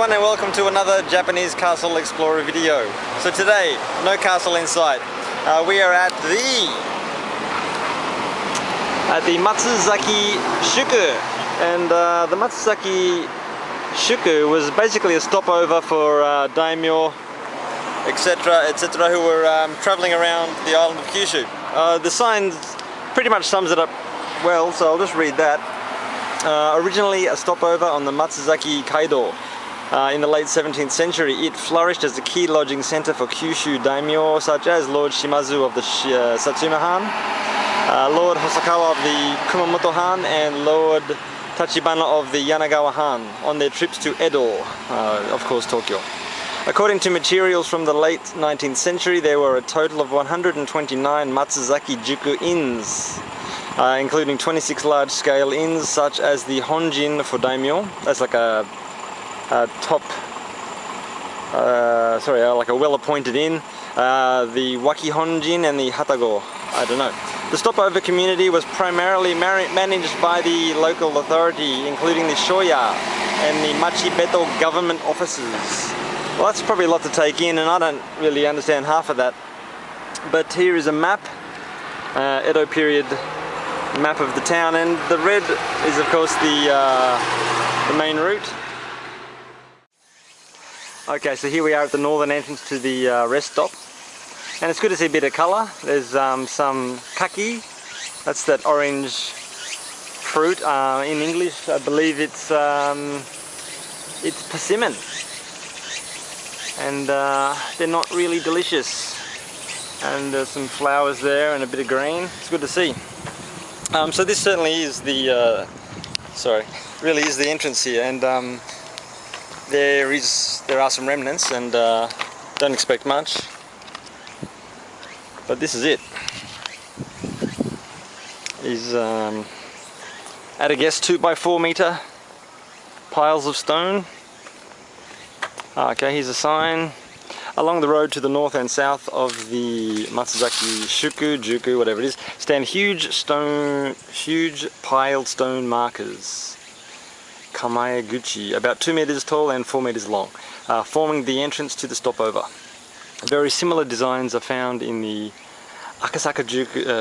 everyone and welcome to another Japanese Castle Explorer video. So today, no castle in sight. We are at the Matsuzaki Shuku, and the Matsuzaki Shuku was basically a stopover for daimyo, etc., etc., who were traveling around the island of Kyushu. The sign pretty much sums it up well, so I'll just read that. Originally a stopover on the Matsuzaki Kaido. In the late 17th century, it flourished as a key lodging center for Kyushu daimyo such as Lord Shimazu of the Satsuma Han, Lord Hosokawa of the Kumamoto Han, and Lord Tachibana of the Yanagawa Han on their trips to Edo, of course Tokyo. According to materials from the late 19th century, there were a total of 129 Matsuzaki Juku inns, including 26 large-scale inns such as the Honjin for daimyo. That's like a like a well-appointed inn, the Waki Honjin and the Hatago, I don't know. The stopover community was primarily managed by the local authority, including the Shoya and the Machibeto government offices. Well, that's probably a lot to take in, and I don't really understand half of that. But here is a map, Edo period map of the town, and the red is of course the main route. Okay, so here we are at the northern entrance to the rest stop, and it's good to see a bit of colour. There's some kaki, that's that orange fruit. In English I believe it's persimmon, and they're not really delicious. And there's some flowers there and a bit of green. It's good to see. So this certainly is the really is the entrance here, and there are some remnants, and don't expect much, but this is it. Is at a guess 2x4 meter piles of stone. Okay, here's a sign. Along the road to the north and south of the Matsuzaki Shuku, Juku, whatever it is, stand huge piled stone markers, Kamaeguchi, about 2 meters tall and 4 meters long, forming the entrance to the stopover. Very similar designs are found in the Akasaka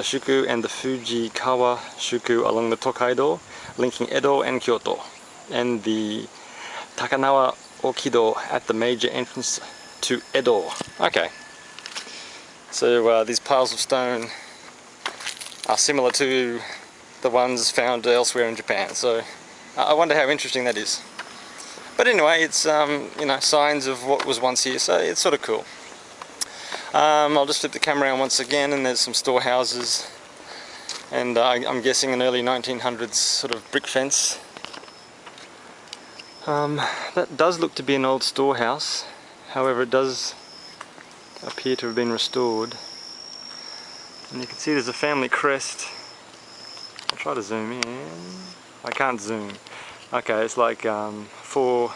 Shuku and the Fujikawa Shuku along the Tokaido, linking Edo and Kyoto, and the Takanawa Okido at the major entrance to Edo. Okay, so these piles of stone are similar to the ones found elsewhere in Japan, so I wonder how interesting that is. But anyway, it's you know, signs of what was once here, so it's sort of cool. I'll just flip the camera around once again, and there's some storehouses, and I'm guessing an early 1900s sort of brick fence. That does look to be an old storehouse. However, it does appear to have been restored, and you can see there's a family crest. I'll try to zoom in. I can't zoom. Okay, it's like 4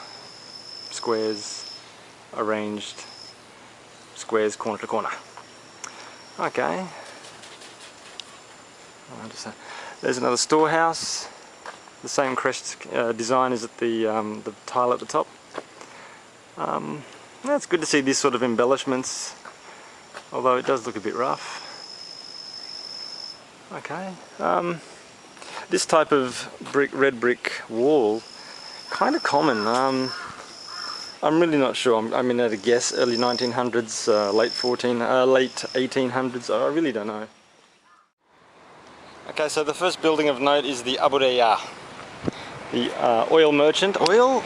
squares arranged, squares corner to corner. Okay. There's another storehouse. The same crest design is at the tile at the top. It's good to see these sort of embellishments, although it does look a bit rough. Okay. This type of red brick wall, kind of common. I'm really not sure. I mean, at a guess, early 1900s, late 1800s. I really don't know. Okay, so the first building of note is the Abaya, the oil merchant. Oil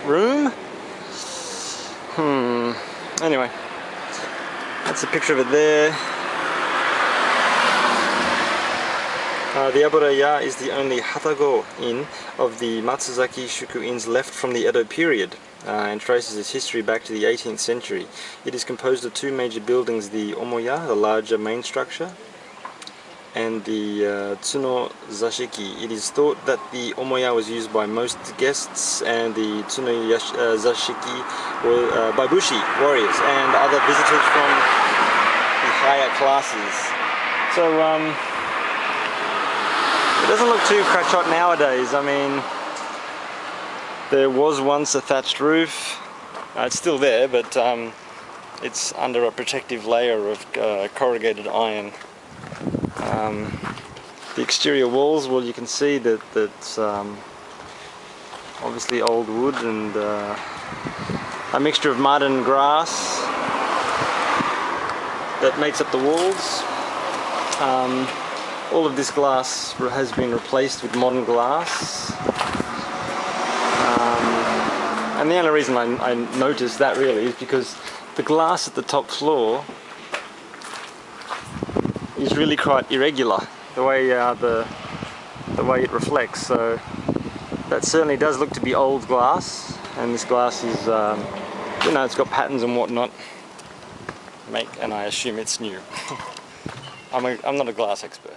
room. Anyway, that's a picture of it there. The Abaya is the only Hatago inn of the Matsuzaki Shuku inns left from the Edo period, and traces its history back to the 18th century. It is composed of 2 major buildings, the Omoya, the larger main structure, and the Tsuno Zashiki. It is thought that the Omoya was used by most guests, and the Tsuno Zashiki were by bushi, warriors, and other visitors from the higher classes. So, it doesn't look too crackshot nowadays. I mean, There was once a thatched roof. It's still there, but it's under a protective layer of corrugated iron. The exterior walls, well, you can see that that's obviously old wood and a mixture of mud and grass that makes up the walls. All of this glass has been replaced with modern glass. And the only reason I noticed that really is because the glass at the top floor is really quite irregular, the way it reflects. So that certainly does look to be old glass, and this glass is, you know, it's got patterns and whatnot. And I assume it's new. I'm not a glass expert.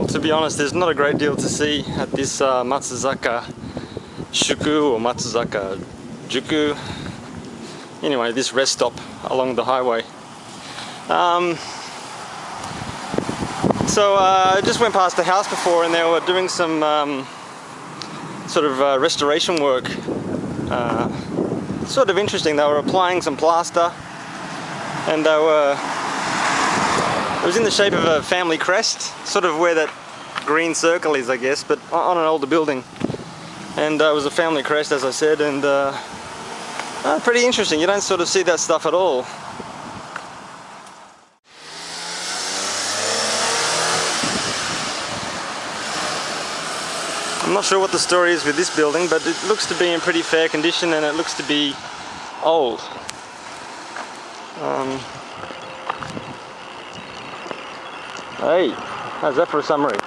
To be honest, there's not a great deal to see at this Matsuzaki Shuku or Matsuzaki Shuku. Anyway, this rest stop along the highway. So I just went past the house before, and they were doing some sort of restoration work. Sort of interesting. They were applying some plaster, and they were. It was in the shape of a family crest, sort of where that green circle is, I guess, but on an older building. And it was a family crest, as I said, and pretty interesting. You don't sort of see that stuff at all. I'm not sure what the story is with this building, but it looks to be in pretty fair condition, and it looks to be old. Hey, how's that for a summary?